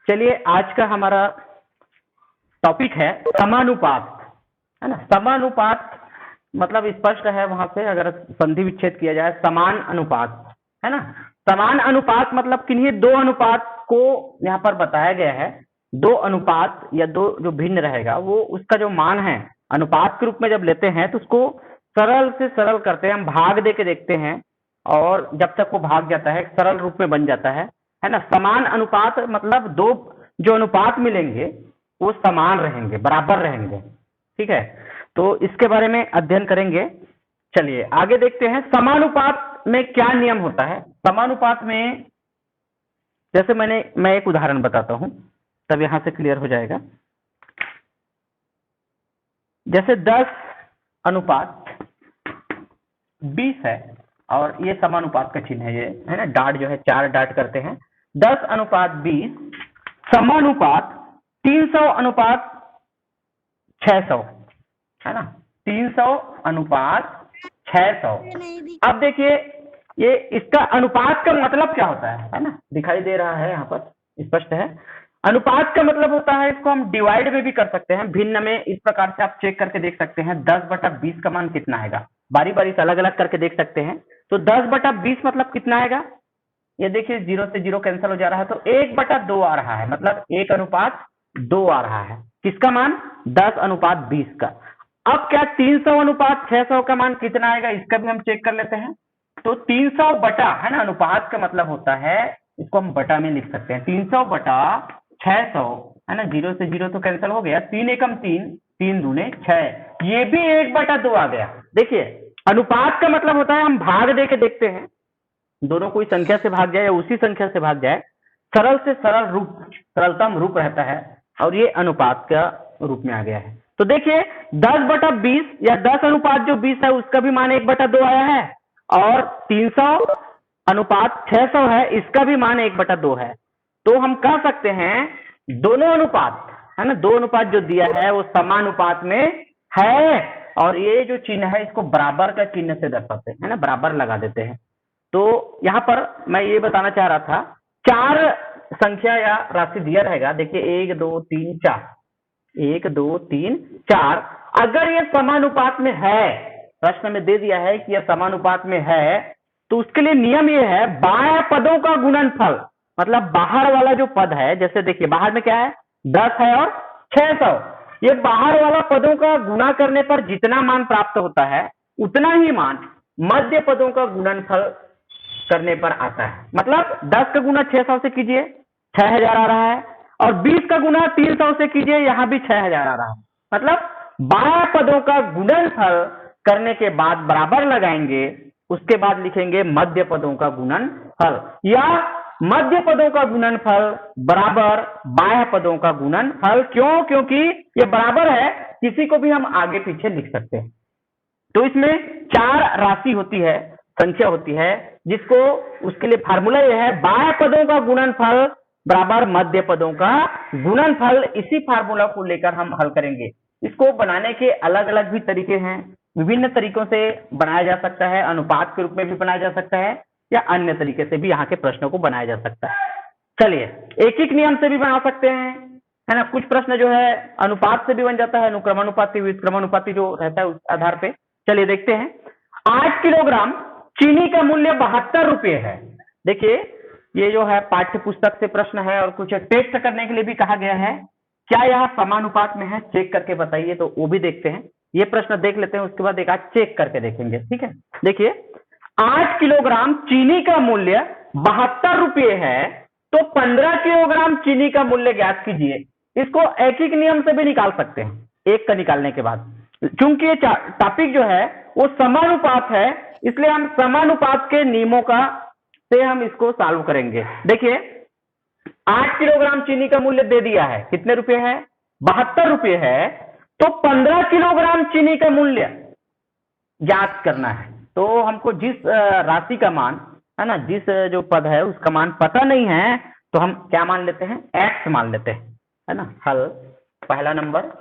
चलिए आज का हमारा टॉपिक है समानुपात, है ना। समानुपात मतलब स्पष्ट है वहां से, अगर संधि विच्छेद किया जाए समान अनुपात, है ना। समान अनुपात मतलब किन्हीं दो अनुपात को यहाँ पर बताया गया है। दो अनुपात या दो जो भिन्न रहेगा वो उसका जो मान है अनुपात के रूप में जब लेते हैं तो उसको सरल से सरल करते हैं, हम भाग दे के देखते हैं और जब तक वो भाग जाता है सरल रूप में बन जाता है ना। समान अनुपात मतलब दो जो अनुपात मिलेंगे वो समान रहेंगे, बराबर रहेंगे, ठीक है। तो इसके बारे में अध्ययन करेंगे। चलिए आगे देखते हैं समानुपात में क्या नियम होता है। समानुपात में जैसे मैं एक उदाहरण बताता हूं तब यहां से क्लियर हो जाएगा। जैसे 10 अनुपात 20 है और ये समानुपात का चिन्ह है, ये है ना, डाट जो है 4 डाट करते हैं। 10 अनुपात 20 समानुपात 300 अनुपात 600, है ना। 300 अनुपात 600। अब देखिए ये इसका अनुपात का मतलब क्या होता है ना, दिखाई दे रहा है यहाँ पर, स्पष्ट है। अनुपात का मतलब होता है, इसको हम डिवाइड में भी कर सकते हैं, भिन्न में। इस प्रकार से आप चेक करके देख सकते हैं 10/20 का मान कितना आएगा, बारी बारी से अलग अलग करके देख सकते हैं। तो 10/20 मतलब कितना आएगा, ये देखिए 0 से 0 कैंसिल हो जा रहा है तो 1/2 आ रहा है, मतलब 1/2 आ रहा है। किसका मान, 10/20 का। अब क्या 300 अनुपात 600 का मान कितना आएगा, इसका भी हम चेक कर लेते हैं। तो 300 बटा, है ना, अनुपात का मतलब होता है, इसको हम बटा में लिख सकते हैं, 300 बटा 600, है ना। 0 से 0 तो कैंसिल हो गया, 3 एकम 3, 3 दूने 6, ये भी 1/2 आ गया। देखिए अनुपात का मतलब होता है हम भाग दे के देखते हैं, दोनों कोई संख्या से भाग जाए या उसी संख्या से भाग जाए, सरल से सरल रूप, सरलतम रूप रहता है, और ये अनुपात का रूप में आ गया है। तो देखिए 10/20 या 10 अनुपात जो 20 है उसका भी मान 1/2 आया है, और 300 अनुपात 600 है, इसका भी मान 1/2 है। तो हम कह सकते हैं दोनों अनुपात, है ना, दो अनुपात जो दिया है वो समानुपात में है, और ये जो चिन्ह है इसको बराबर का चिन्ह से दर्शाते हैं, है ना, बराबर लगा देते हैं। तो यहाँ पर मैं ये बताना चाह रहा था, 4 संख्या या राशि दिया रहेगा, देखिए 1 2 3 4, 1 2 3 4, अगर ये समानुपात में है, प्रश्न में दे दिया है कि यह समानुपात में है, तो उसके लिए नियम ये है बाह्य पदों का गुणनफल, मतलब बाहर वाला जो पद है, जैसे देखिए बाहर में क्या है 10 है और 600, ये बाहर वाला पदों का गुणा करने पर जितना मान प्राप्त होता है उतना ही मान मध्य पदों का गुणनफल करने पर आता है। मतलब 10 का गुना 600 से कीजिए 6000 आ रहा है, और 20 का गुना 300 से कीजिए, यहां भी 6000 आ रहा है। मतलब बाह्य पदों का गुणनफल करने के बाद बराबर लगाएंगे, उसके बाद लिखेंगे मध्य पदों का गुणनफल, या मध्य पदों का गुणनफल बराबर बाह्य पदों का गुणनफल। क्यों, क्योंकि ये बराबर है, किसी को भी हम आगे पीछे लिख सकते हैं। तो इसमें 4 राशि होती है, संख्या होती है, जिसको उसके लिए फार्मूला यह है बाह्य पदों का गुणनफल बराबर मध्य पदों का गुणनफल। इसी फार्मूला को लेकर हम हल करेंगे। इसको बनाने के अलग अलग भी तरीके हैं, विभिन्न तरीकों से बनाया जा सकता है, अनुपात के रूप में भी बनाया जा सकता है, या अन्य तरीके से भी यहाँ के प्रश्नों को बनाया जा सकता है। चलिए एक एक नियम से भी बना सकते हैं, है ना। कुछ प्रश्न जो है अनुपात से भी बन जाता है, अनुक्रमानुपाती व्युत्क्रमानुपाती जो रहता है उस आधार पे। चलिए देखते हैं, 8 किलोग्राम चीनी का मूल्य 72 रुपये है। देखिए ये जो है पाठ्य पुस्तक से प्रश्न है और कुछ टेस्ट करने के लिए भी कहा गया है, क्या यह समानुपात में है, चेक करके बताइए। तो वो भी देखते हैं, ये प्रश्न देख लेते हैं, उसके बाद एक आज चेक करके देखेंगे, ठीक है। देखिए 8 किलोग्राम चीनी का मूल्य 72 रुपये है, तो 15 किलोग्राम चीनी का मूल्य ज्ञात कीजिए। इसको एक एक नियम से भी निकाल सकते हैं, एक का निकालने के बाद। चूंकि ये टॉपिक जो है वो समानुपात है, इसलिए हम समानुपात के नियमों का से हम इसको सॉल्व करेंगे। देखिए 8 किलोग्राम चीनी का मूल्य दे दिया है, कितने रुपए है, 72 रुपये है, तो 15 किलोग्राम चीनी का मूल्य ज्ञात करना है। तो हमको जिस राशि का मान, है ना, जिस जो पद है उसका मान पता नहीं है, तो हम क्या मान लेते हैं, x मान लेते हैं, है ना। हल पहला नंबर,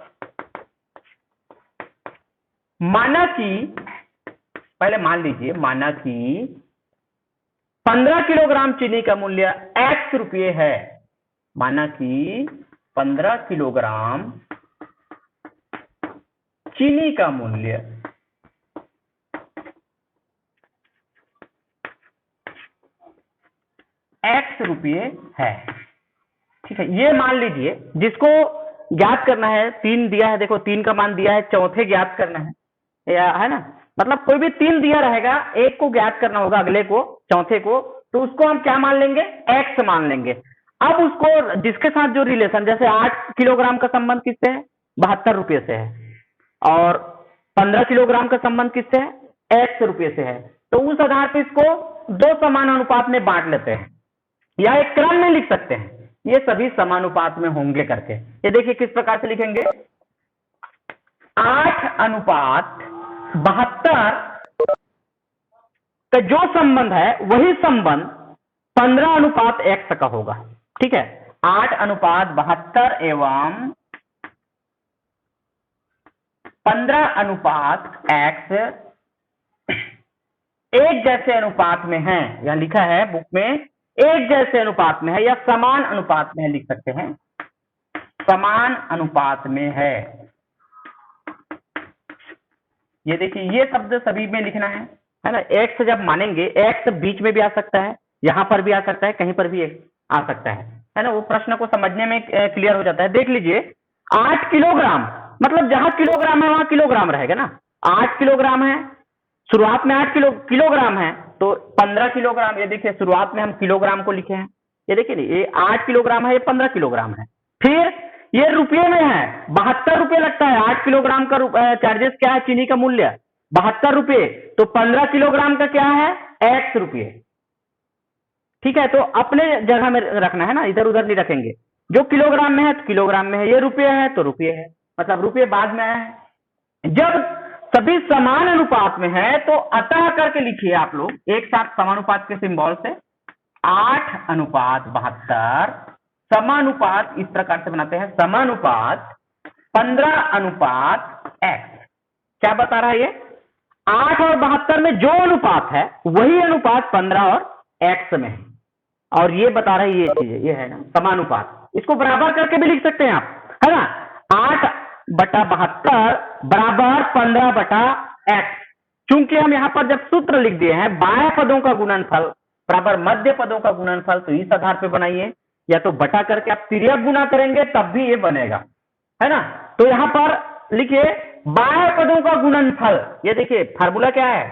माना कि, पहले मान लीजिए, माना कि 15 किलोग्राम चीनी का मूल्य x रुपये है, माना कि 15 किलोग्राम चीनी का मूल्य x रुपये है। ठीक है, ये मान लीजिए जिसको ज्ञात करना है, 3 दिया है, देखो 3 का मान दिया है, चौथे ज्ञात करना है, या है ना, मतलब कोई भी 3 दिया रहेगा, एक को ज्ञात करना होगा, अगले को, चौथे को, तो उसको हम क्या मान लेंगे, x मान लेंगे। अब उसको जिसके साथ जो रिलेशन, जैसे 8 किलोग्राम का संबंध किससे है, 72 रुपये से है, और 15 किलोग्राम का संबंध किससे है, x रुपये से है, तो उस आधार पर इसको 2 समान अनुपात में बांट लेते हैं, या एक क्रम में लिख सकते हैं, ये सभी समानुपात में होंगे करके। ये देखिए किस प्रकार से लिखेंगे, 8:72 का जो संबंध है वही संबंध 15:x का होगा। ठीक है, 8:72 एवं 15:x एक जैसे अनुपात में है, यहां लिखा है बुक में, एक जैसे अनुपात में है या समान अनुपात में है, लिख सकते हैं समान अनुपात में है। ये देखिए, ये शब्द सभी में लिखना है ना। एक्स जब मानेंगे, एक्स बीच में भी आ सकता है, यहां पर भी आ सकता है, कहीं पर भी आ सकता है ना, वो प्रश्न को समझने में क्लियर हो जाता है। देख लीजिए, 8 किलोग्राम, मतलब जहां किलोग्राम है वहां किलोग्राम रहेगा ना, 8 किलोग्राम है, शुरुआत में 8 किलोग्राम है, तो 15 किलोग्राम, ये देखिए शुरुआत में हम किलोग्राम को लिखे हैं, ये देखिए ये 8 किलोग्राम है, ये 15 किलोग्राम है। फिर ये रुपये में है, 72 रुपये लगता है, 8 किलोग्राम का चार्जेस क्या है, चीनी का मूल्य 72 रुपये, तो 15 किलोग्राम का क्या है, x रुपये। ठीक है, तो अपने जगह में रखना है ना, इधर उधर नहीं रखेंगे, जो किलोग्राम में है तो किलोग्राम में है, ये रुपये है तो रुपये है, मतलब रुपये बाद में आया है। जब सभी समान अनुपात में है तो अतः करके लिखिए आप लोग एक साथ समानुपात के सिंबल से, 8:72 समानुपात इस प्रकार से बनाते हैं, समानुपात 15:x। क्या बता रहा है ये, 8 और 72 में जो अनुपात है वही अनुपात 15 और x में है, और ये बता रहा है ये चीज, ये है ना समानुपात। इसको बराबर करके भी लिख सकते हैं आप, है ना, 8/72 बराबर 15/x। चूंकि हम यहां पर जब सूत्र लिख दिए हैं, बाह्य पदों का गुणनफल बराबर मध्य पदों का गुणनफल, तो इस आधार पे बनाइए, या तो बटा करके आप तिर्यक गुना करेंगे तब भी ये बनेगा, है ना। तो यहां पर लिखिए बाह्य पदों का गुणनफल, ये देखिए फार्मूला क्या है,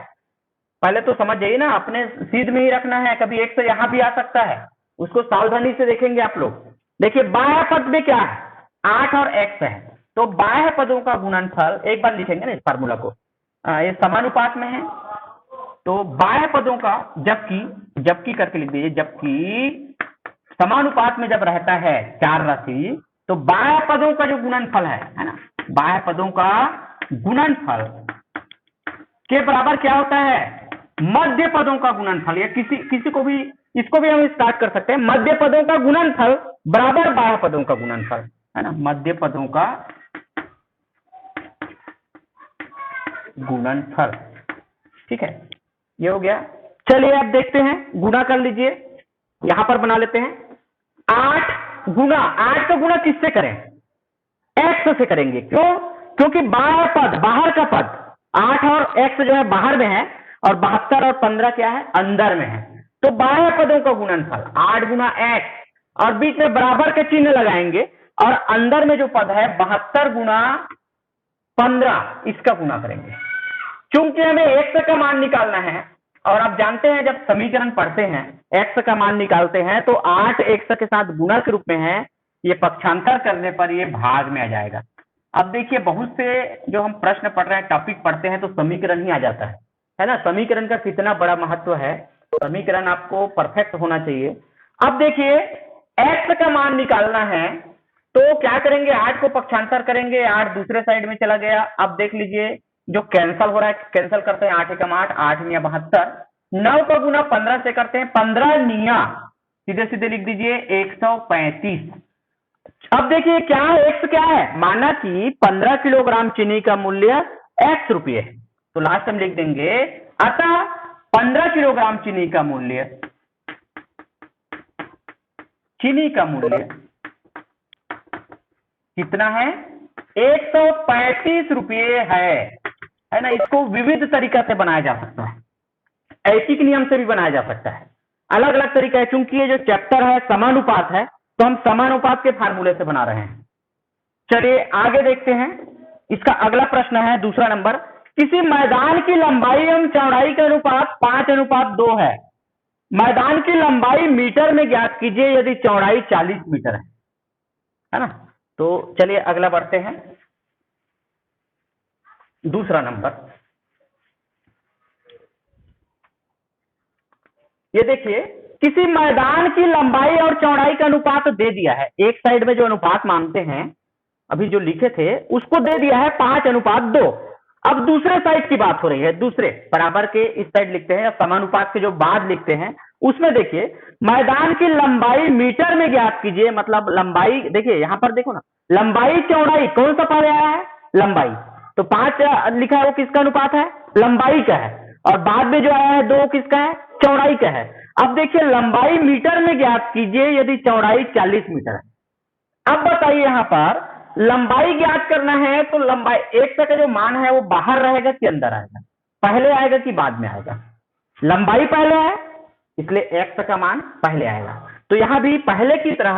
पहले तो समझ जाइए ना, अपने सीध में ही रखना है, कभी एक से यहां भी आ सकता है, उसको सावधानी से देखेंगे आप लोग। देखिए बाह्य पद में क्या है, 8 और x है, तो बाह्य पदों का गुणनफल, एक बार लिखेंगे ना इस फार्मूला को, ये समानुपात में है, तो बाह्य पदों का, जबकि करके लिख दीजिए, जबकि समानुपात में जब रहता है 4 राशि, तो बाह्य पदों का जो गुणनफल है ना, बाह्य पदों का गुणनफल के बराबर क्या होता है, मध्य पदों का गुणनफल, या किसी को भी, इसको भी हम स्टार्ट कर सकते हैं, मध्य पदों का गुणनफल बराबर बाह्य पदों का गुणनफल, है ना, मध्य पदों का गुणनफल। ठीक है, ये हो गया। चलिए अब देखते हैं, गुणा कर लीजिए, यहां पर बना लेते हैं, 8 का गुणा किससे करें, x से करेंगे, क्यों, क्योंकि बाह्य पद, बाहर का पद 8 और x जो है बाहर में है, और 72 और 15 क्या है, अंदर में है, तो बाह्य पदों का गुणनफल 8 गुना x, और बीच में बराबर के चिन्ह लगाएंगे, और अंदर में जो पद है 72 गुना 15, इसका गुणा करेंगे, क्योंकि हमें x का मान निकालना है, और आप जानते हैं जब समीकरण पढ़ते हैं x का मान निकालते हैं तो 8 x के साथ गुणा के रूप में है, ये पक्षांतर करने पर ये भाग में आ जाएगा। अब देखिए बहुत से जो हम प्रश्न पढ़ रहे हैं, टॉपिक पढ़ते हैं, तो समीकरण ही आ जाता है ना, समीकरण का कितना बड़ा महत्व है, समीकरण आपको परफेक्ट होना चाहिए। अब देखिए x का मान निकालना है, तो क्या करेंगे, 8 को पक्षांतर करेंगे, 8 दूसरे साइड में चला गया। अब देख लीजिए जो कैंसल हो रहा है, कैंसल करते हैं, 8 एकम 8, 8 निया 72, 9 का गुना 15 से करते हैं, 15 निया सीधे सीधे लिख दीजिए 135। अब देखिए क्या है, x क्या है, माना कि 15 किलोग्राम चीनी का मूल्य x रुपये है, तो लास्ट हम लिख देंगे, अतः 15 किलोग्राम चीनी का मूल्य कितना है? 135 रुपये है ना। इसको विविध तरीका से बनाया जा सकता है, ऐच्छिक नियम से भी बनाया जा सकता है, अलग अलग तरीका है। चूंकि ये जो चैप्टर है समानुपात है, तो हम समानुपात के फार्मूले से बना रहे हैं। चलिए आगे देखते हैं। इसका अगला प्रश्न है दूसरा नंबर, किसी मैदान की लंबाई एवं चौड़ाई का अनुपात 5:2 है। मैदान की लंबाई मीटर में ज्ञात कीजिए यदि चौड़ाई 40 मीटर है ना। तो चलिए अगला बढ़ते हैं। दूसरा नंबर, ये देखिए, किसी मैदान की लंबाई और चौड़ाई का अनुपात दे दिया है। एक साइड में जो अनुपात मानते हैं अभी जो लिखे थे उसको दे दिया है 5:2। अब दूसरे साइड की बात हो रही है, दूसरे बराबर के इस साइड लिखते हैं, समानुपात के जो बाद लिखते हैं उसमें देखिए, मैदान की लंबाई मीटर में ज्ञात कीजिए। मतलब लंबाई देखिए, यहां पर देखो ना, लंबाई चौड़ाई कौन सा पहले आया है? लंबाई। तो 5 लिखा है वो किसका अनुपात है? लंबाई का है। और बाद में जो आया है 2 किसका है? चौड़ाई का है। अब देखिए, लंबाई मीटर में ज्ञात कीजिए यदि चौड़ाई 40 मीटर है। अब बताइए, यहां पर लंबाई ज्ञात करना है तो लंबाई एक का जो मान है वो बाहर रहेगा कि अंदर आएगा? पहले आएगा कि बाद में आएगा? लंबाई पहले है, इसलिए x का मान पहले आएगा। तो यहां भी पहले की तरह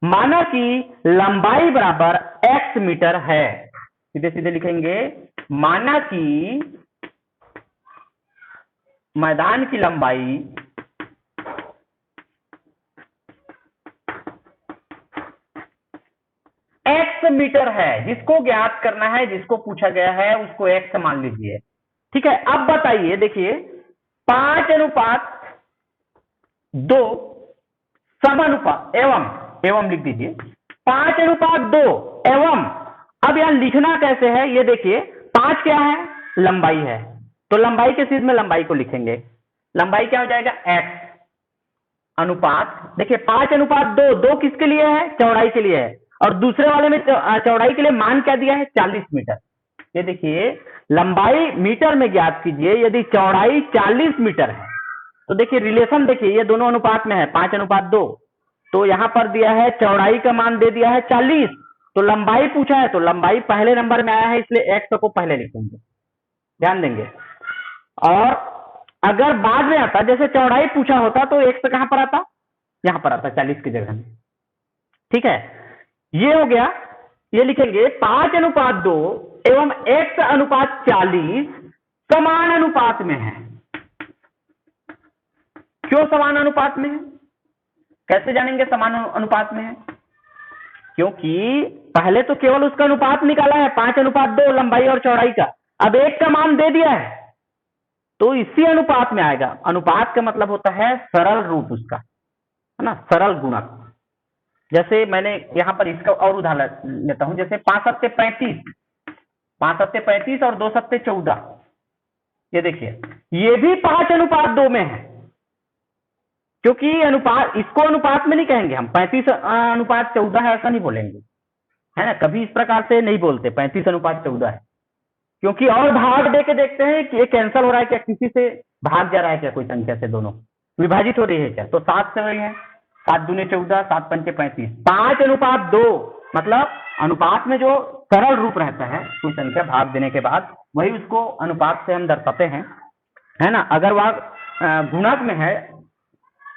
माना कि लंबाई बराबर x मीटर है। सीधे सीधे लिखेंगे, माना कि मैदान की लंबाई x मीटर है। जिसको ज्ञात करना है, जिसको पूछा गया है उसको x मान लीजिए। ठीक है। अब बताइए, देखिए 5:2 समानुपात एवं लिख दीजिए 5:2 एवं। अब यहां लिखना कैसे है ये देखिए, 5 क्या है? लंबाई है। तो लंबाई के सीध में लंबाई को लिखेंगे। लंबाई क्या हो जाएगा? x अनुपात, देखिए 5:2, 2 किसके लिए है? चौड़ाई के लिए है। और दूसरे वाले में चौड़ाई के लिए मान क्या दिया है? 40 मीटर। ये देखिए, लंबाई मीटर में ज्ञात कीजिए यदि चौड़ाई 40 मीटर है। तो देखिए रिलेशन, देखिए ये दोनों अनुपात में है 5:2। तो यहां पर दिया है चौड़ाई का मान दे दिया है 40, तो लंबाई पूछा है तो लंबाई पहले नंबर में आया है, इसलिए x को पहले लिखेंगे, ध्यान देंगे। और अगर बाद में आता, जैसे चौड़ाई पूछा होता तो x कहां पर आता? यहां पर आता 40 की जगह में। ठीक है, ये हो गया। ये लिखेंगे 5:2 एवं x:40 समान अनुपात में है। क्यों समान अनुपात में है? कैसे जानेंगे समान अनुपात में है? क्योंकि पहले तो केवल उसका अनुपात निकाला है 5:2 लंबाई और चौड़ाई का। अब एक का मान दे दिया है तो इसी अनुपात में आएगा। अनुपात का मतलब होता है सरल रूप उसका, है ना, सरल गुणक। जैसे मैंने यहां पर इसका और उदाहरण लेता हूं, जैसे 5×7=35, 5×7=35 और 2×7=14। ये देखिए, ये भी 5:2 में है। क्योंकि अनुपात, इसको अनुपात में नहीं कहेंगे हम, 35:14 है ऐसा नहीं बोलेंगे, है ना। कभी इस प्रकार से नहीं बोलते 35:14 है, क्योंकि और भाग दे के देखते हैं कि ये कैंसिल हो रहा है क्या, किसी से भाग जा रहा है क्या, कोई संख्या से दोनों विभाजित हो रही है क्या। तो 7 से वही है, 7×2=14, 7×5=35। 5:2 मतलब अनुपात में जो सरल रूप रहता है कोई संख्या भाग देने के बाद, वही उसको अनुपात से हम दर्शाते हैं, है ना। अगर वह गुणक में है,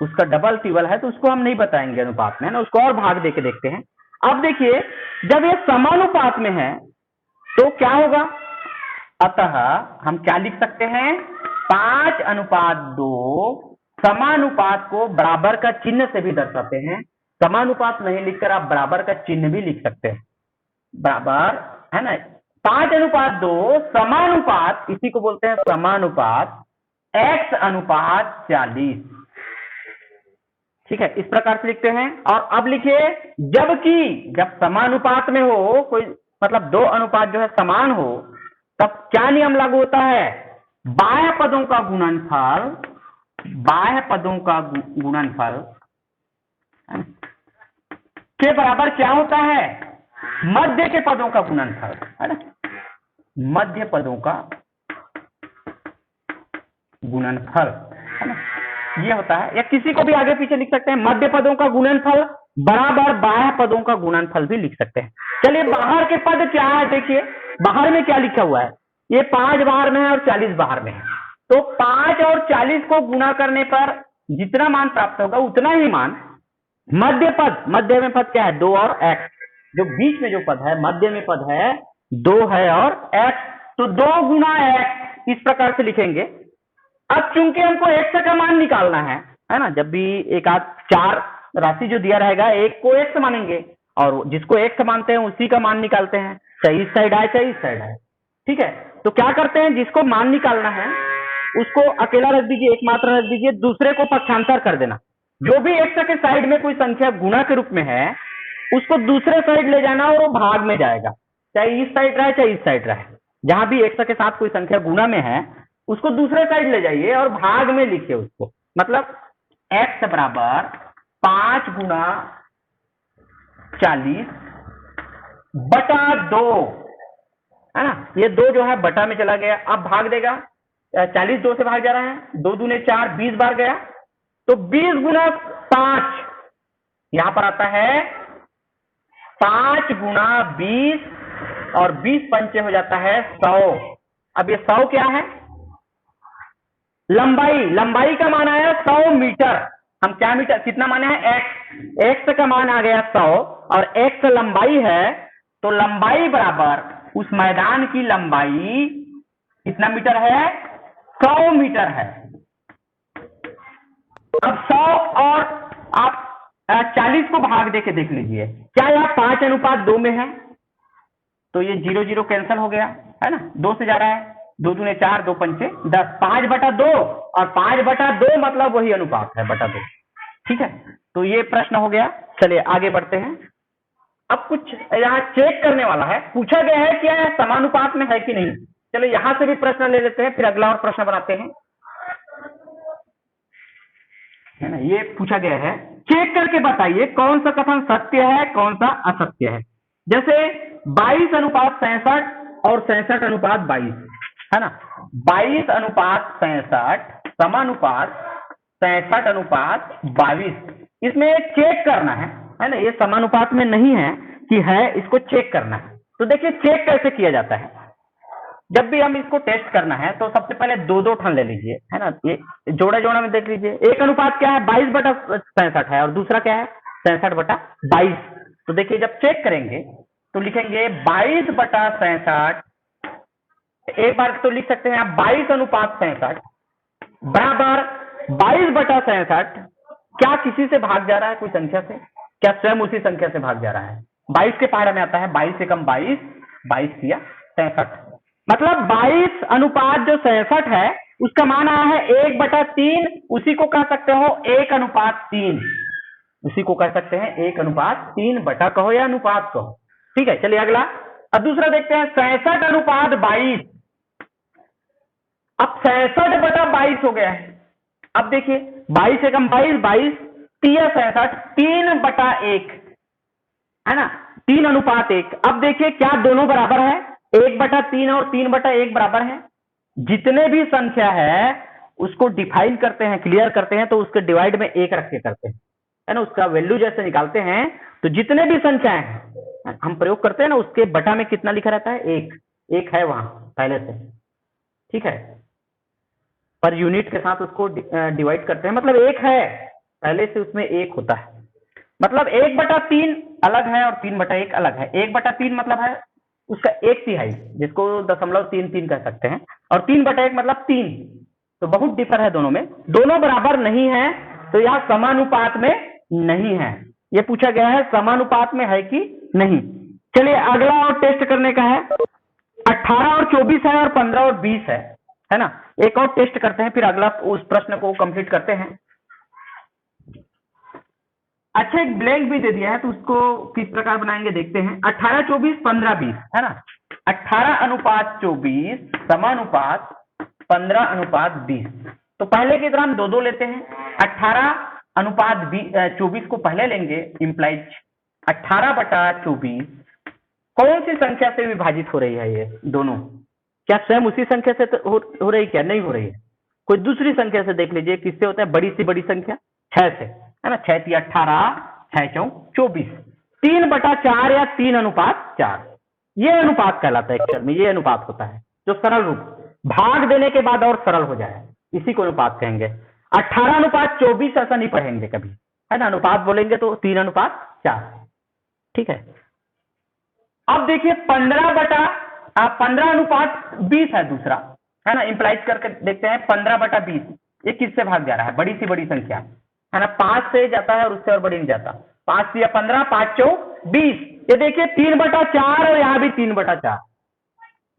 उसका डबल टिबल है, तो उसको हम नहीं बताएंगे अनुपात में, है ना, उसको और भाग दे के देखते हैं। अब देखिए, जब ये समानुपात में है तो क्या होगा? अतः हम क्या लिख सकते हैं? 5:2 समानुपात को बराबर का चिन्ह से भी दर्शाते हैं। समानुपात नहीं लिखकर आप बराबर का चिन्ह भी लिख सकते हैं, बराबर, है ना। 5:2 समानुपात, इसी को बोलते हैं समानुपात x:40। ठीक है, इस प्रकार से लिखते हैं। और अब लिखिए, जबकि जब समानुपात में हो कोई, मतलब दो अनुपात जो है समान हो, तब क्या नियम लागू होता है? बाह्य पदों का गुणनफल, बाह्य पदों का गुणनफल के बराबर क्या होता है? मध्य के पदों का गुणनफल, है ना, मध्य पदों का गुणनफल, है ना, ये होता है। या किसी को भी आगे पीछे लिख सकते हैं, मध्य पदों का गुणनफल बराबर बाह्य पदों का गुणनफल भी लिख सकते हैं। चलिए बाहर के पद क्या है, देखिए बाहर में क्या लिखा हुआ है, ये 5 बाहर में है और 40 बाहर में है। तो 5 और 40 को गुणा करने पर जितना मान प्राप्त होगा उतना ही मान मध्य पद, मध्य में पद क्या है 2 और x, जो बीच में जो पद है मध्य में पद है 2 है और x, तो 2 गुना x इस प्रकार से लिखेंगे। अब चूंकि हमको x का मान निकालना है ना, जब भी एक आध 4 राशि जो दिया रहेगा एक को x मानेंगे और जिसको x मानते हैं उसी का मान निकालते हैं, चाहे इस साइड आए चाहे इस साइड आए। ठीक है, तो क्या करते हैं, जिसको मान निकालना है उसको अकेला रख दीजिए, एक मात्रा रख दीजिए, दूसरे को पक्षांतर कर देना। जो भी x के साइड में कोई संख्या गुणा के रूप में है उसको दूसरे साइड ले जाना और वो भाग में जाएगा, चाहे इस साइड रहे चाहे इस साइड रहे। जहां भी x के साथ कोई संख्या गुणा में है उसको दूसरे साइड ले जाइए और भाग में लिखिए उसको। मतलब x बराबर 5 गुना 40 बटा 2 है ना, ये 2 जो है बटा में चला गया, अब भाग देगा, 40 2 से भाग जा रहा है, 2 दूने 4 20 बार गया, तो 20 गुना 5 यहां पर आता है 5 गुना 20 और 20 पंचे हो जाता है 100। अब ये 100 क्या है, लंबाई, लंबाई का मान आया 100 मीटर। हम क्या मीटर कितना माने हैं x का मान आ गया 100 और x लंबाई है, तो लंबाई बराबर उस मैदान की लंबाई कितना मीटर है 100 मीटर है। अब 100 और आप 40 को भाग दे के देख लीजिए, क्या यह 5:2 में है, तो ये 0 0 कैंसिल हो गया है ना, 2 से जा रहा है, 2 दूने 4 2 पंचे 10, 5/2 और 5/2 मतलब वही अनुपात है बटा 2। ठीक है, तो ये प्रश्न हो गया। चलिए आगे बढ़ते हैं। अब कुछ यहाँ चेक करने वाला है, पूछा गया है क्या यह समानुपात में है कि नहीं। चलिए यहां से भी प्रश्न ले लेते हैं, फिर अगला और प्रश्न बनाते हैं, है ना। ये पूछा गया है, चेक करके बताइए कौन सा कथन सत्य है कौन सा असत्य है। जैसे 22:67 और 66:22 है ना, 22:67 समानुपात 66:22, इसमें चेक करना है ना, ये समानुपात में नहीं है कि है, इसको चेक करना है। तो देखिए चेक कैसे किया जाता है, जब भी हम इसको टेस्ट करना है तो सबसे पहले 2 ठन ले लीजिए, है ना, ये जोड़ा जोड़ा में देख लीजिए। एक अनुपात क्या है 22/67 है और दूसरा क्या है 66/22। तो देखिए जब चेक करेंगे तो लिखेंगे 22/67, एक बार तो लिख सकते हैं आप 22:67 बराबर 22/67, क्या किसी से भाग जा रहा है कोई संख्या से, क्या स्वयं उसी संख्या से भाग जा रहा है। 22 के पहाड़ा में आता है 22 से कम 22, 22 किया 67, मतलब 22 अनुपात जो 67 है उसका मान आया है 1/3, उसी को कह सकते हो 1:3, उसी को कह सकते हैं 1:3 बटा कहो या अनुपात कहो। ठीक है, चलिए अगला। अब दूसरा देखते हैं 66:22। अब 66/22 हो गया है। अब देखिए 22 से कम 22, 22 तिया 66, 3/1 है ना, 3:1। अब देखिए क्या दोनों बराबर है, 1/3 और 3/1 बराबर है। जितने भी संख्या है उसको डिफाइन करते हैं, क्लियर करते हैं, तो उसके डिवाइड में 1 रख के करते हैं, है ना, उसका वैल्यू जैसे निकालते हैं तो जितने भी संख्याएं हैं हम प्रयोग करते हैं ना, उसके बटा में कितना लिखा रहता है 1 है वहां पहले से। ठीक है, पर यूनिट के साथ उसको डिवाइड करते हैं, मतलब 1 है पहले से, उसमें 1 होता है, मतलब 1/3 अलग है और 3/1 अलग है। 1/3 मतलब है उसका 1/3, जिसको 0.33 कह सकते हैं, और 3/1 मतलब 3, तो बहुत डिफर है दोनों में, दोनों बराबर नहीं है, तो यह समानुपात में नहीं है। ये पूछा गया है समानुपात में है कि नहीं। चलिए अगला और टेस्ट करने का है, 18 और 24 है और 15 और 20 है ना, एक और टेस्ट करते हैं, फिर अगला उस प्रश्न को कंप्लीट करते हैं। अच्छा एक ब्लैंक भी दे दिया है तो उसको किस प्रकार बनाएंगे देखते हैं। 18 24 15 20 है ना, 18:24 समानुपात 15:20। तो पहले की तरह हम 2 लेते हैं, 18:24 को पहले लेंगे, इंप्लाइज 18/24 कौन सी संख्या से विभाजित हो रही है, ये दोनों क्या स्वयं उसी संख्या से हो रही, क्या नहीं हो रही है, कोई दूसरी संख्या से देख लीजिए, किससे होता है बड़ी सी बड़ी संख्या 6 से, है ना, 6 × 18 6 चौक 24, 3/4 या 3:4, ये अनुपात कहलाता है अक्षर में, ये अनुपात होता है जो सरल रूप भाग देने के बाद और सरल हो जाए, इसी को अनुपात कहेंगे। 18:24 ऐसा नहीं पढ़ेंगे कभी, है ना, अनुपात बोलेंगे तो 3:4, ठीक है। अब देखिए 15/20 है दूसरा, है ना, इंप्लाइज करके देखते हैं 15/20, ये किससे भाग जा रहा है, बड़ी सी बड़ी संख्या, है ना, 5 से जाता है और उससे और बड़ी नहीं जाता, 5 या 15, 5 चौक 20, ये देखिए 3/4 और यहाँ भी 3/4,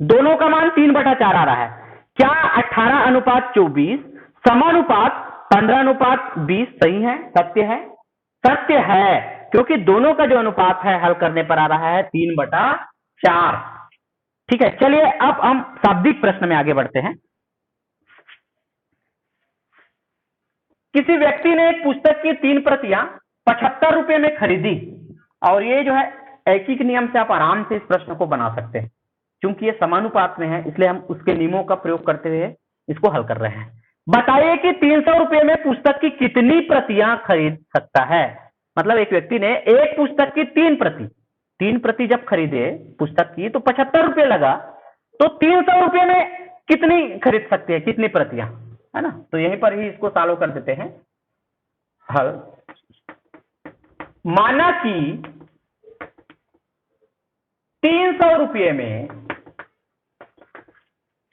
दोनों का मान 3/4 आ रहा है। क्या 18:24 समानुपात 15:20 सही है, सत्य है? सत्य है, क्योंकि दोनों का जो अनुपात है हल करने पर आ रहा है 3/4, ठीक है। चलिए अब हम शाब्दिक प्रश्न में आगे बढ़ते हैं। किसी व्यक्ति ने एक पुस्तक की 3 प्रतियां 75 रुपए में खरीदी, और ये जो है ऐकिक नियम से आप आराम से इस प्रश्न को बना सकते हैं, क्योंकि ये समानुपात में है, इसलिए हम उसके नियमों का प्रयोग करते हुए इसको हल कर रहे हैं। बताइए कि 300 रुपए में पुस्तक की कितनी प्रतियां खरीद सकता है। मतलब एक व्यक्ति ने एक पुस्तक की 3 प्रति जब खरीदे पुस्तक की तो 75 रुपए लगा, तो 300 रुपए में कितनी खरीद सकते हैं, कितनी प्रतियां, है ना। तो यहीं पर ही इसको सॉल्व कर देते हैं हल। माना कि 300 रुपये में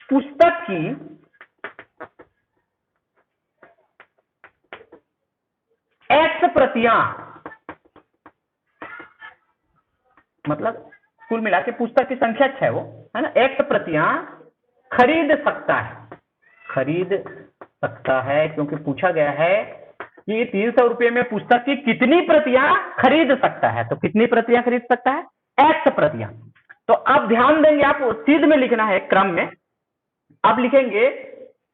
पुस्तक की X प्रतियां, मतलब कुल मिला के पुस्तक की संख्या 6 है वो, है ना, X प्रतियां खरीद सकता है, खरीद सकता है, क्योंकि पूछा गया है कि 300 रुपये में पुस्तक की कितनी प्रतियां खरीद सकता है, तो कितनी प्रतियां खरीद सकता है, X प्रतियां। तो अब ध्यान देंगे, आप सीध में लिखना है क्रम में। अब लिखेंगे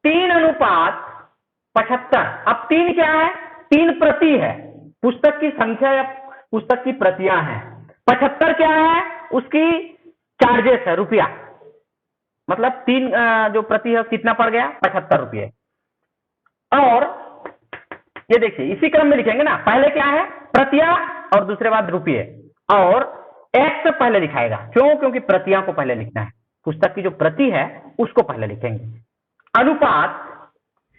3:75। अब 3 क्या है, 3 प्रति है, पुस्तक की संख्या या पुस्तक की प्रतियां हैं। 75 क्या है, उसकी चार्जेस है, रुपया, मतलब 3 जो प्रति है कितना पड़ गया, 75 रुपये। और ये देखिए इसी क्रम में लिखेंगे ना, पहले क्या है प्रतियां और दूसरे बाद रुपये, और X पहले लिखाएगा, क्यों, क्योंकि प्रतियां को पहले लिखना है, पुस्तक की जो प्रति है उसको पहले लिखेंगे। अनुपात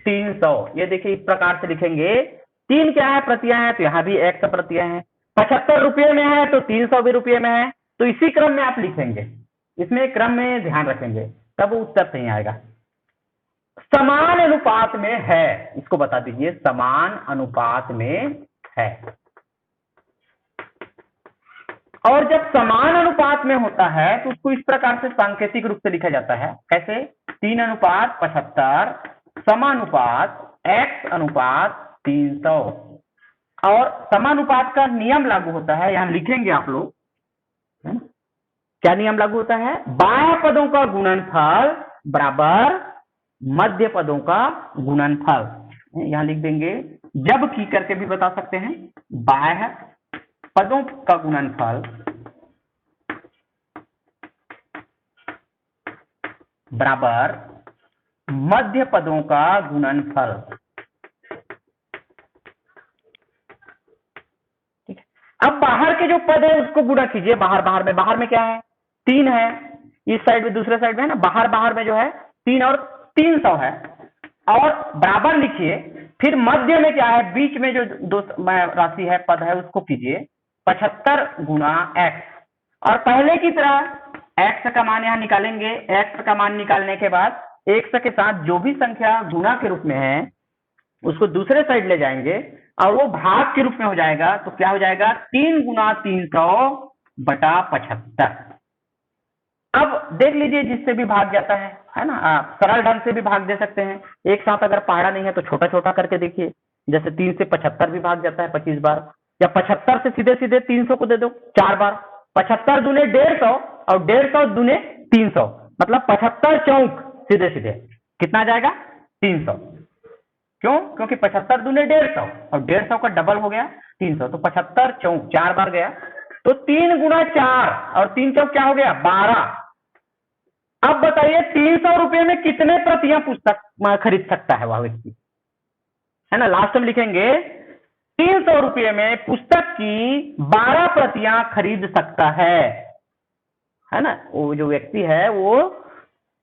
300, ये देखिए इस प्रकार से लिखेंगे, 3 क्या है, प्रतियां हैं, तो यहां भी X प्रतियां हैं, 75 रुपये में है तो 300 भी रुपये में है, तो इसी क्रम में आप लिखेंगे, इसमें क्रम में ध्यान रखेंगे, तब उत्तर सही आएगा। समान अनुपात में है, इसको बता दीजिए, समान अनुपात में है। और जब समान अनुपात में होता है तो उसको इस प्रकार से सांकेतिक रूप से लिखा जाता है, कैसे, 3:75 समानुपात X:300। और समानुपात का नियम लागू होता है, यहां लिखेंगे आप लोग, है ना, क्या नियम लागू होता है, बाह्य पदों का गुणनफल बराबर मध्य पदों का गुणनफल, यहां लिख देंगे, जबकि करके भी बता सकते हैं, बाह्य पदों का गुणनफल बराबर मध्य पदों का गुणनफल, ठीक है। अब बाहर के जो पद है उसको गुणा कीजिए, बाहर में क्या है, 3 है, इस साइड में दूसरे साइड में है ना, बाहर में जो है 3 और 300 है, और बराबर लिखिए, फिर मध्य में क्या है, बीच में जो दो राशि है, पद है, उसको कीजिए 75 गुणा X, और पहले की तरह X का मान यहां निकालेंगे, X का मान निकालने के बाद X के साथ जो भी संख्या गुणा के रूप में है उसको दूसरे साइड ले जाएंगे और वो भाग के रूप में हो जाएगा, तो क्या हो जाएगा, 3 गुणा 300/75। अब देख लीजिए, जिससे भी भाग जाता है ना, आप सरल ढंग से भी भाग दे सकते हैं, एक साथ अगर पहाड़ा नहीं है तो छोटा छोटा करके देखिए, जैसे 3 से 75 भी भाग जाता है 25 बार, या 75 से सीधे सीधे 300 को दे दो 4 बार, 75 दूने 150 और 150 दूने 300, मतलब 75 चौक सीधे सीधे कितना आ जाएगा, 300। क्यों, क्योंकि 75 दूने 150 और 150 का डबल हो गया 300, तो 75 चौक 4 बार गया, तो 3 गुणा 4 और 3 चौक क्या हो गया, 12। अब बताइए 300 रुपये में कितने प्रतियां पुस्तक खरीद सकता है वह व्यक्ति, है ना। लास्ट में लिखेंगे ₹300 में पुस्तक की 12 प्रतियां खरीद सकता है ना। वो जो व्यक्ति है वो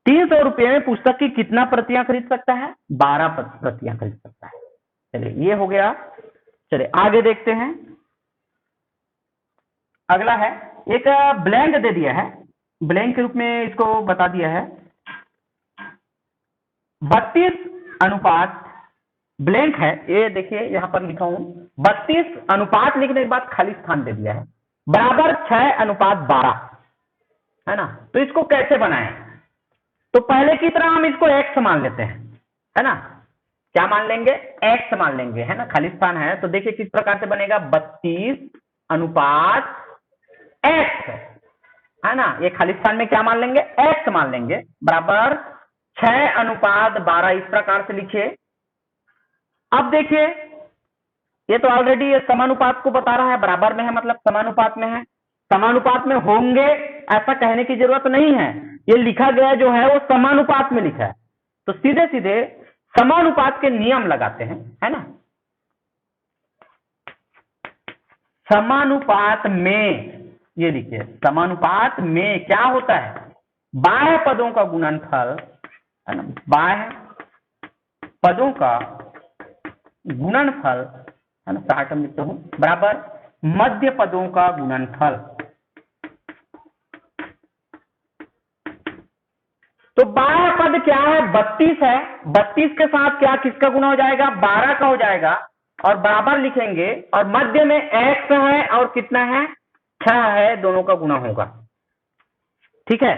₹300 में पुस्तक की कितना प्रतियां खरीद सकता है? 12 प्रतियां खरीद सकता है। चलिए ये हो गया। चलिए आगे देखते हैं। अगला है, एक ब्लैंक दे दिया है, ब्लैंक के रूप में इसको बता दिया है 32 अनुपात, ब्लैंक है ये, देखिए यहां पर लिखा हूं 32 अनुपात, लिखने के बाद खाली स्थान दे दिया है, बराबर 6:12 है ना। तो इसको कैसे बनाएं? तो पहले की तरह हम इसको x मान लेते हैं, है ना। क्या मान लेंगे? x मान लेंगे, है ना। खाली स्थान है तो देखिए किस प्रकार से बनेगा, 32 अनुपात x, है ना। ये खाली स्थान में क्या मान लेंगे? x मान लेंगे, बराबर 6:12, इस प्रकार से लिखिए। अब देखिए ये तो ऑलरेडी ये समानुपात को बता रहा है, बराबर में है मतलब समानुपात में है। समानुपात में होंगे ऐसा कहने की जरूरत नहीं है, ये लिखा गया जो है वो समानुपात में लिखा है, तो सीधे सीधे समानुपात के नियम लगाते हैं, है ना। समानुपात में ये लिखिए, समानुपात में क्या होता है? बाह्य पदों का गुणनफल, है ना, बाह्य पदों का गुणनफल, है ना, 60 में लिखता हूं, बराबर मध्य पदों का गुणनफल। तो बाह्य पद क्या है? 32 है, 32 के साथ क्या किसका गुना हो जाएगा? 12 का हो जाएगा, और बराबर लिखेंगे, और मध्य में x है और कितना है? 6 है, दोनों का गुना होगा। ठीक है,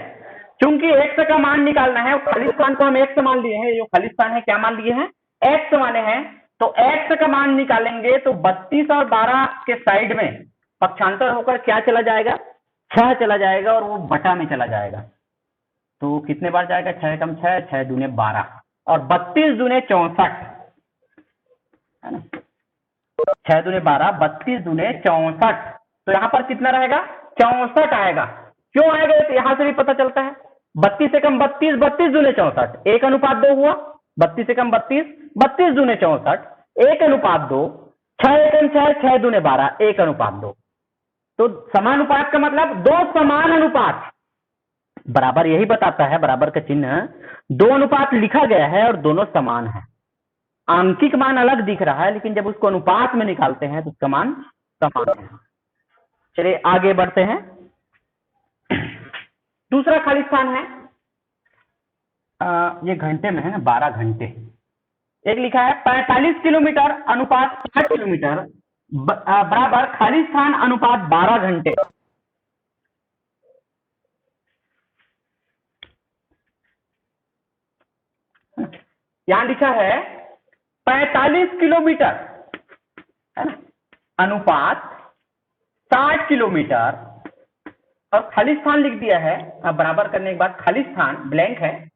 क्योंकि x का मान निकालना है, खाली स्थान को हम x मान लिए हैं, जो खाली स्थान है क्या मान लिए हैं? x माने हैं, तो x का मान निकालेंगे तो 32 और 12 के साइड में पक्षांतर होकर क्या चला जाएगा? 6 चला जाएगा, और वो बटा में चला जाएगा। तो कितने बार जाएगा? 6 कम 6, 6 दूने 12, और 32 दूने 64, है ना। 6 दूने 12, 32 दूने 64, तो यहां पर कितना रहेगा? 64 आएगा। क्यों आएगा? तो यहां से भी पता चलता है, 32 से कम 32, 32 दूने 64, 1:2 हुआ। 32 से कम 32, 32 दूने 64, 1:2, 6 एकम 6, 6 दूने 12, 1:2। तो समानुपात का मतलब दो समान अनुपात, बराबर यही बताता है, बराबर का चिन्ह, दो अनुपात लिखा गया है और दोनों समान है। आंकिक मान अलग दिख रहा है, लेकिन जब उसको अनुपात में निकालते हैं तो उसका मान समान है। चलिए आगे बढ़ते हैं। दूसरा खाली स्थान है, ये घंटे में है ना, 12 घंटे। एक लिखा है 45 किलोमीटर अनुपात 60 किलोमीटर, बराबर खाली स्थान अनुपात 12 घंटे। यहां लिखा है 45 किलोमीटर, है ना, अनुपात 60 किलोमीटर, और खाली स्थान लिख दिया है। अब बराबर करने के बाद खाली स्थान ब्लैंक है,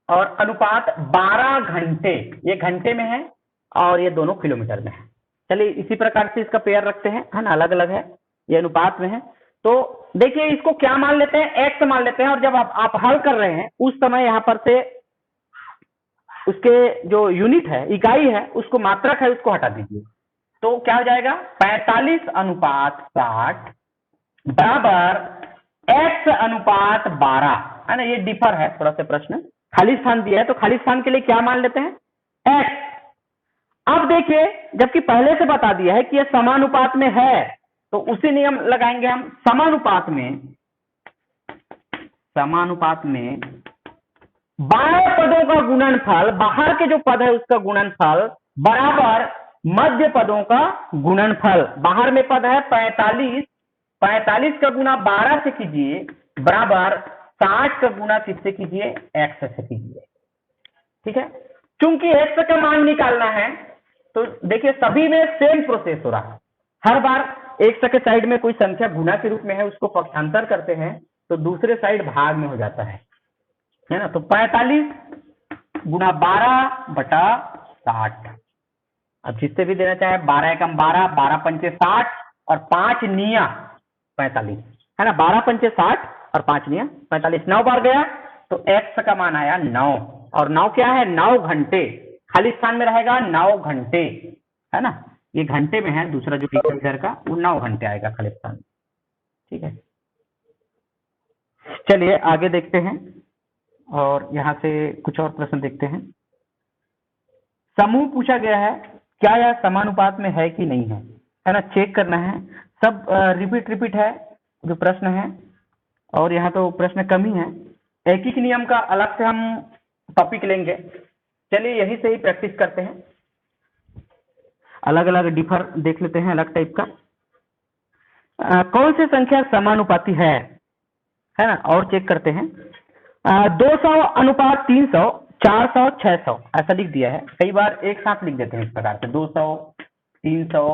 और अनुपात 12 घंटे, ये घंटे में है और ये दोनों किलोमीटर में है। चलिए इसी प्रकार से इसका पेयर रखते हैं, है ना, अलग अलग है, ये अनुपात में है। तो देखिए इसको क्या मान लेते हैं? x मान लेते हैं, और जब आप हल कर रहे हैं उस समय यहां पर से उसके जो यूनिट है, इकाई है, उसको मात्रक है, उसको हटा दीजिए। तो क्या हो जाएगा? 45 अनुपात 60 बराबर x अनुपात 12, है ना। ये डिफर है थोड़ा सा, प्रश्न खाली स्थान दिया है तो खाली स्थान के लिए क्या मान लेते हैं? x। अब देखिए, जबकि पहले से बता दिया है कि यह समानुपात में है, तो उसी नियम लगाएंगे हम। समानुपात में बाह्य पदों का गुणनफल, बाहर के जो पद है उसका गुणनफल, बराबर मध्य पदों का गुणनफल। बाहर में पद है 45, 45 का गुना 12 से कीजिए, बराबर 60 का गुना किससे कीजिए? x से कीजिए। ठीक है, क्योंकि x का मान निकालना है, तो देखिए सभी में सेम प्रोसेस हो रहा है। हर बार x के साइड में कोई संख्या गुना के रूप में है, उसको पक्षांतर करते हैं तो दूसरे साइड भाग में हो जाता है ना। तो 45 गुना 12 बटा 60, अब जिससे भी देना चाहे, 12 एकम 12, 12 पंचे 60, और 5 निया 45, है ना। 12 पंचे 60 और 5 निया 45, 9 बार गया तो x का मान आया 9, और 9 क्या है? 9 घंटे, खाली स्थान में रहेगा 9 घंटे, है ना। ये घंटे में है, दूसरा जो लिखा इधर का वो 9 घंटे आएगा खालिस्तान। ठीक है, चलिए आगे देखते हैं और यहाँ से कुछ और प्रश्न देखते हैं। समूह पूछा गया है, क्या यह समानुपात में है कि नहीं है ना, चेक करना है। सब रिपीट है जो प्रश्न है, और यहाँ तो प्रश्न कम ही है। एकीक नियम का अलग से हम टॉपिक लेंगे। चलिए यही से ही प्रैक्टिस करते हैं, अलग अलग डिफर देख लेते हैं अलग टाइप का। कौन सी संख्या समानुपाती है ना, और चेक करते हैं। 200 अनुपात 300, 400, 600 ऐसा लिख दिया है। कई बार एक साथ लिख देते हैं इस प्रकार से, 200, 300,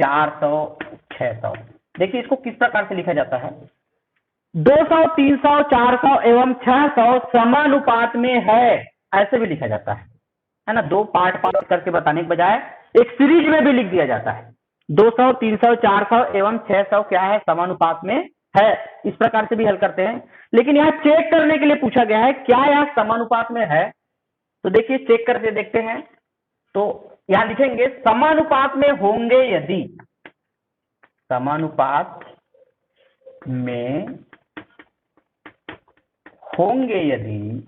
400, 600। देखिए इसको किस प्रकार से लिखा जाता है। 200, 300, 400 एवं 600 समानुपात में है, ऐसे भी लिखा जाता है ना। दो पार्ट करके बताने के बजाय एक सीरीज में भी लिख दिया जाता है। 200, 300, 400 एवं 600 क्या है, समानुपात में है। इस प्रकार से भी हल करते हैं, लेकिन यहाँ चेक करने के लिए पूछा गया है क्या यह समानुपात में है। तो देखिए चेक करके देखते हैं। तो यहां लिखेंगे समानुपात में होंगे यदि, समानुपात में होंगे यदि,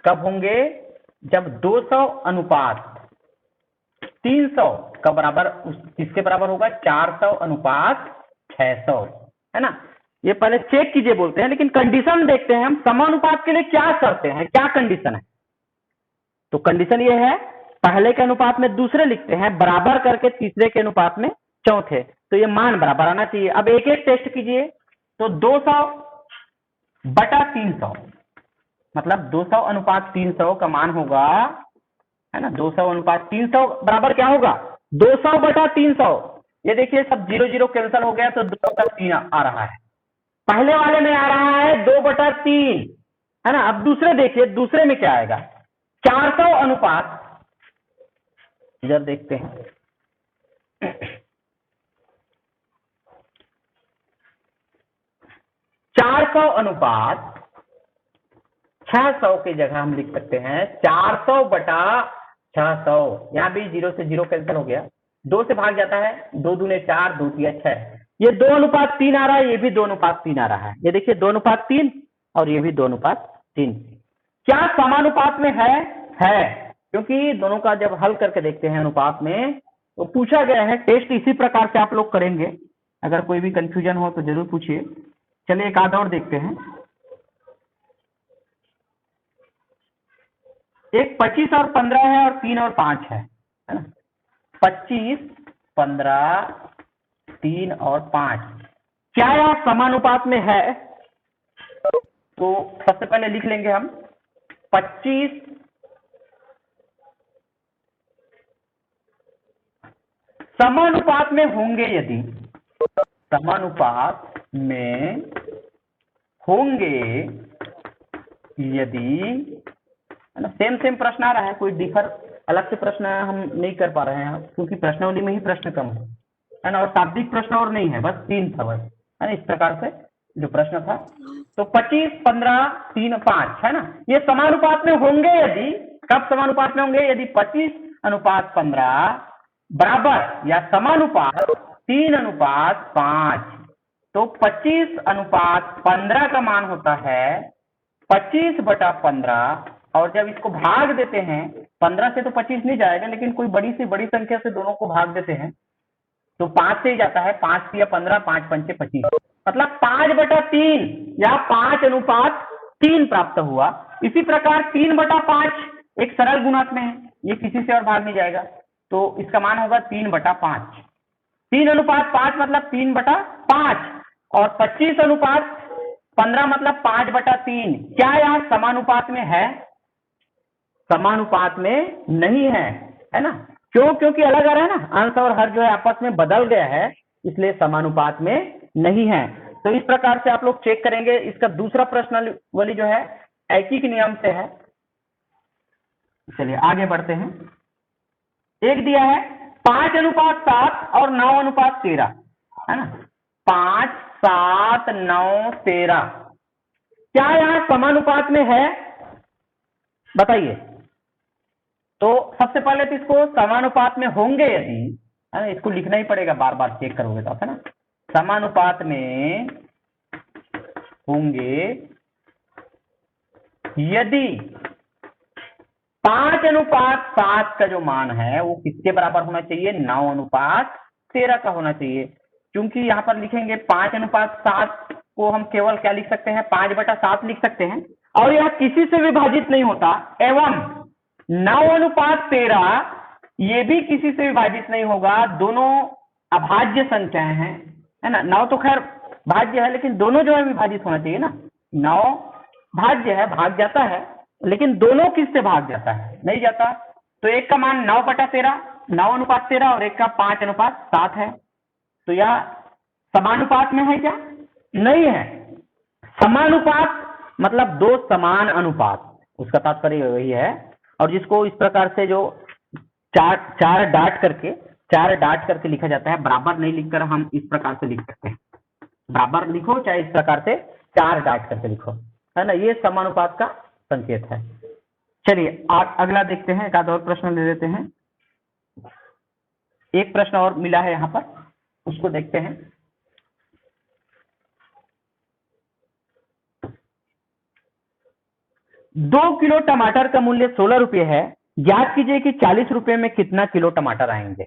कब होंगे, जब 200 अनुपात 300 का बराबर किसके बराबर होगा, 400 अनुपात 600, है ना। ये पहले चेक कीजिए बोलते हैं, लेकिन कंडीशन देखते हैं हम समानुपात के लिए क्या करते हैं, क्या कंडीशन है। तो कंडीशन ये है, पहले के अनुपात में दूसरे लिखते हैं, बराबर करके तीसरे के अनुपात में चौथे, तो ये मान बराबर आना चाहिए। अब एक एक टेस्ट कीजिए। तो 200 बटा 300 मतलब 200 अनुपात 300 का मान होगा, है ना, 200 अनुपात 300 बराबर क्या होगा, 200 बटा 300। ये देखिए सब 0 0 कैंसिल हो गया, तो 2 बटा 3 आ रहा है। पहले वाले में आ रहा है 2 बटा 3, है ना। अब दूसरे देखिए, दूसरे में क्या आएगा, 400 अनुपात, इधर देखते हैं, 400 अनुपात 600 की जगह हम लिख सकते हैं 400 बटा 600। यहां भी 0 से 0 कैंसिल हो गया, 2 से भाग जाता है, 2 दूने 4, 2 तिया 6। ये 2 अनुपात 3 आ रहा है, ये भी 2 अनुपात 3 आ रहा है। ये देखिए 2 अनुपात 3 और ये भी 2 अनुपात 3। क्या समानुपात में है? क्योंकि दोनों का जब हल करके देखते हैं अनुपात में, तो पूछा गया है। टेस्ट इसी प्रकार से आप लोग करेंगे, अगर कोई भी कंफ्यूजन हो तो जरूर पूछिए। चलिए एक आधा और देखते हैं। एक 25 और 15 है और 3 और 5 है ना। 25, 15, 3 और 5, क्या यह समानुपात में है? तो सबसे पहले लिख लेंगे हम 25 समानुपात में होंगे यदि, समानुपात में होंगे यदि, है ना। सेम प्रश्न आ रहा है, कोई डिफर अलग से प्रश्न हम नहीं कर पा रहे हैं, क्योंकि प्रश्नावली में ही प्रश्न कम है ना, और शाब्दिक प्रश्न और नहीं है, बस 3 था बस, है ना। इस प्रकार से जो प्रश्न था, तो 25, 15, 3, 5, है ना। ये समानुपात में होंगे यदि, कब समानुपात में होंगे, यदि 25 अनुपात 15 बराबर या समानुपात 3 अनुपात 5। तो 25 अनुपात 15 का मान होता है 25 बटा 15, और जब इसको भाग देते हैं, 15 से तो 25 नहीं जाएगा, लेकिन कोई बड़ी से बड़ी संख्या से दोनों को भाग देते हैं तो 5 से ही जाता है। 5 या 15, 5 पंचे 25, मतलब 5 बटा 3 या 5 अनुपात 3 प्राप्त हुआ। इसी प्रकार 3 बटा 5 एक सरल गुणक में है, ये किसी से और भाग नहीं जाएगा, तो इसका मान होगा 3 बटा 5। 3 अनुपात 5 मतलब 3 बटा 5, और 25 अनुपात 15 मतलब 5 बटा 3। क्या यह समानुपात में है? समानुपात में नहीं है ना। क्यों? क्योंकि अलग आ रहा है ना, अंश और हर जो है आपस में बदल गया है, इसलिए समानुपात में नहीं है। तो इस प्रकार से आप लोग चेक करेंगे। इसका दूसरा प्रश्न वाली जो है ऐकिक नियम से है। चलिए आगे बढ़ते हैं। एक दिया है 5 अनुपात 7 और 9 अनुपात 13, है ना। 5, 7, 9, 13, क्या यह समानुपात में है? बताइए। तो सबसे पहले तो इसको समानुपात में होंगे यदि, है ना, इसको लिखना ही पड़ेगा, बार बार चेक करोगे तो आप, है ना, समानुपात में होंगे यदि 5:7 का जो मान है वो किसके बराबर होना चाहिए, 9:13 का होना चाहिए। क्योंकि यहां पर लिखेंगे 5:7 को हम केवल क्या लिख सकते हैं, 5/7 लिख सकते हैं, और यह किसी से विभाजित नहीं होता, एवं 9:13 ये भी किसी से विभाजित नहीं होगा, दोनों अभाज्य संख्याएं हैं, है ना। 9 तो खैर भाज्य है, लेकिन दोनों जो है विभाजित होना चाहिए ना। 9 भाज्य है, भाग जाता है, लेकिन दोनों किससे भाग जाता है, नहीं जाता। तो एक का मान 9/13, 9:13, और एक का 5:7 है। तो यह समानुपात में है क्या, नहीं है। समानुपात मतलब दो समान अनुपात, उसका तात्पर्य वही है। और जिसको इस प्रकार से जो चार डाट करके लिखा जाता है, बराबर नहीं लिखकर हम इस प्रकार से लिख सकते हैं, बराबर लिखो चाहे इस प्रकार से 4 डाट करके लिखो, है ना, ये समानुपात का संकेत है। चलिए अगला देखते हैं, एक आध और प्रश्न ले लेते हैं। एक प्रश्न और मिला है यहां पर, उसको देखते हैं। दो किलो टमाटर का मूल्य 16 रुपये है, ज्ञात कीजिए कि 40 रुपये में कितना किलो टमाटर आएंगे,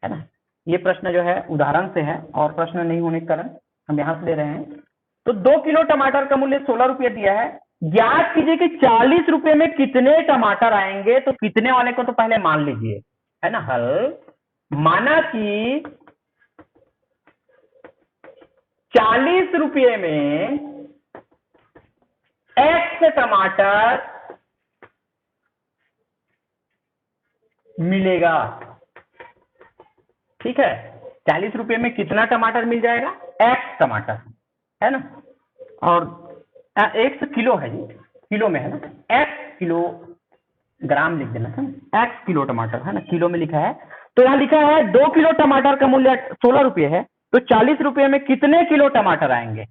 है ना। ये प्रश्न जो है उदाहरण से है, और प्रश्न नहीं होने के कारण हम यहां से ले रहे हैं। तो 2 किलो टमाटर का मूल्य 16 रुपये दिया है, ज्ञात कीजिए कि 40 रुपये में कितने टमाटर आएंगे। तो कितने वाले को तो पहले मान लीजिए, है ना। हल माना कि 40 रुपये में x टमाटर मिलेगा, ठीक है। 40 रुपये में कितना टमाटर मिल जाएगा, x टमाटर, है ना। और x किलो है जी, किलो में है ना, x किलो ग्राम लिख देना है, x किलो टमाटर, है ना, किलो में लिखा है। तो यहां लिखा है 2 किलो टमाटर का मूल्य 16 रुपये है, तो 40 रुपये में कितने किलो टमाटर आएंगे।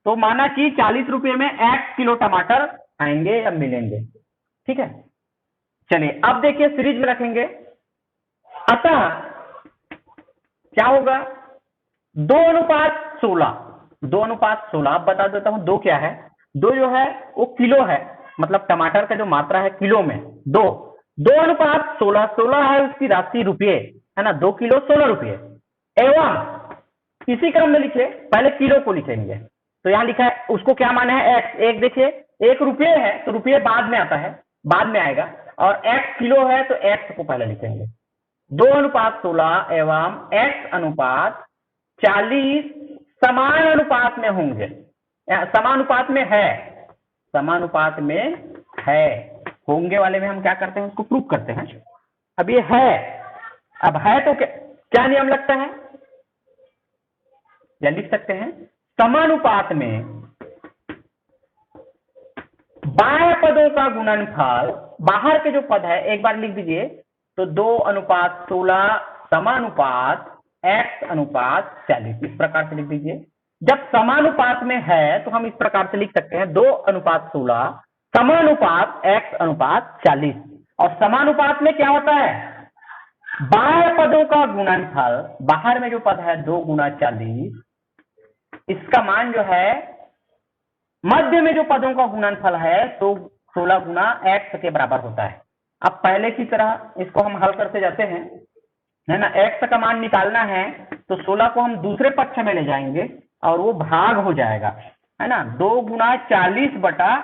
तो माना कि 40 रुपये में x किलो टमाटर आएंगे या मिलेंगे, ठीक है। चलिए अब देखिए सीरीज में रखेंगे, अतः क्या होगा, 2:16, 2:16। अब बता देता हूं 2 क्या है। 2 जो है वो किलो है, मतलब टमाटर का जो मात्रा है किलो में, 2:16, 16 है उसकी राशि रुपये, है ना, 2 किलो 16 रुपये। एवं इसी क्रम में लिखे, पहले किलो को लिखेंगे, तो यहां लिखा है उसको क्या माना है, x। एक देखिए 1 रुपये है तो रुपये बाद में आता है, बाद में आएगा, और x किलो है तो x को पहले लिखेंगे। 2:16 एवं x अनुपात 40 समान अनुपात में होंगे, समानुपात में है, समानुपात में है, होंगे वाले में हम क्या करते हैं, उसको प्रूव करते हैं। अब ये है, अब है तो क्या नियम लगता है, या लिख सकते हैं, समानुपात में बाह्य पदों का गुणनफल, बाहर के जो पद है एक बार लिख दीजिए, तो 2:16 समानुपात x अनुपात 40, इस प्रकार से लिख दीजिए। जब समानुपात में है तो हम इस प्रकार से लिख सकते हैं 2:16 समानुपात x अनुपात 40। और समानुपात में क्या होता है, बाह्य पदों का गुणनफल, बाहर में जो पद है 2 × 40, इसका मान जो है मध्य में जो पदों का गुणनफल है तो 16 × x के बराबर होता है। अब पहले की तरह इसको हम हल करते जाते हैं, है ना। x का मान निकालना है तो 16 को हम दूसरे पक्ष में ले जाएंगे और वो भाग हो जाएगा, है ना, 2 × 40/16,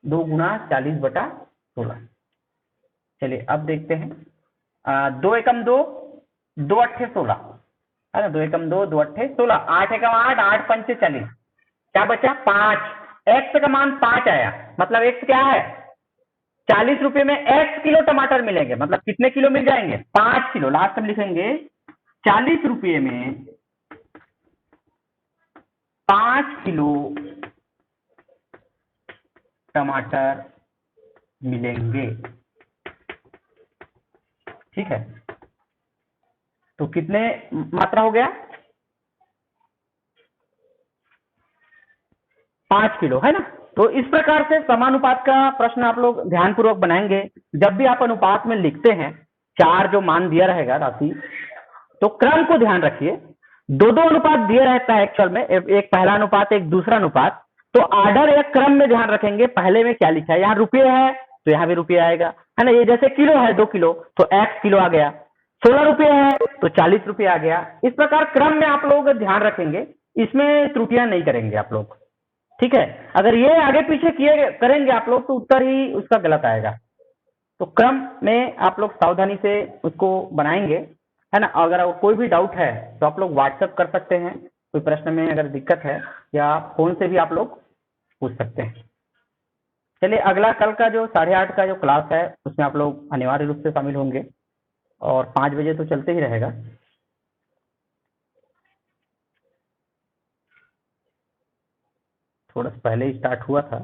2 × 40/16। चलिए अब देखते हैं, 2 एकम 2, 2 अट्ठे 16, है ना, 2 एकम 2, 2 अट्ठे 16, 8 एकम 8, 8 पंचे 40, क्या बचा 5। x का मान 5 आया, मतलब x क्या है, 40 रुपये में x किलो टमाटर मिलेंगे, मतलब कितने किलो मिल जाएंगे, 5 किलो। लास्ट में लिखेंगे 40 रुपये में 5 किलो टमाटर मिलेंगे, ठीक है। तो कितने मात्रा हो गया, 5 किलो, है ना। तो इस प्रकार से समानुपात का प्रश्न आप लोग ध्यानपूर्वक बनाएंगे। जब भी आप अनुपात में लिखते हैं, 4 जो मान दिया रहेगा राशि, तो क्रम को ध्यान रखिए। दो दो अनुपात दिया रहता है एक्चुअल में, एक पहला अनुपात एक दूसरा अनुपात, तो ऑर्डर या क्रम में ध्यान रखेंगे पहले में क्या लिखा है। यहाँ रुपये है तो यहाँ भी रुपये आएगा, है ना। ये जैसे किलो है 2 किलो तो x किलो आ गया, 16 रुपये है तो 40 रुपये आ गया। इस प्रकार क्रम में आप लोग ध्यान रखेंगे, इसमें त्रुटियां नहीं करेंगे आप लोग, ठीक है। अगर ये आगे पीछे किए करेंगे आप लोग तो उत्तर ही उसका गलत आएगा। तो क्रम में आप लोग सावधानी से उसको बनाएंगे, है ना। अगर कोई भी डाउट है तो आप लोग व्हाट्सएप कर सकते हैं, कोई प्रश्न में अगर दिक्कत है, या फोन से भी आप लोग पूछ सकते हैं। चलिए अगला कल का जो 8:30 का जो क्लास है उसमें आप लोग अनिवार्य रूप से शामिल होंगे, और 5 बजे तो चलते ही रहेगा। थोड़ा सा पहले ही स्टार्ट हुआ था।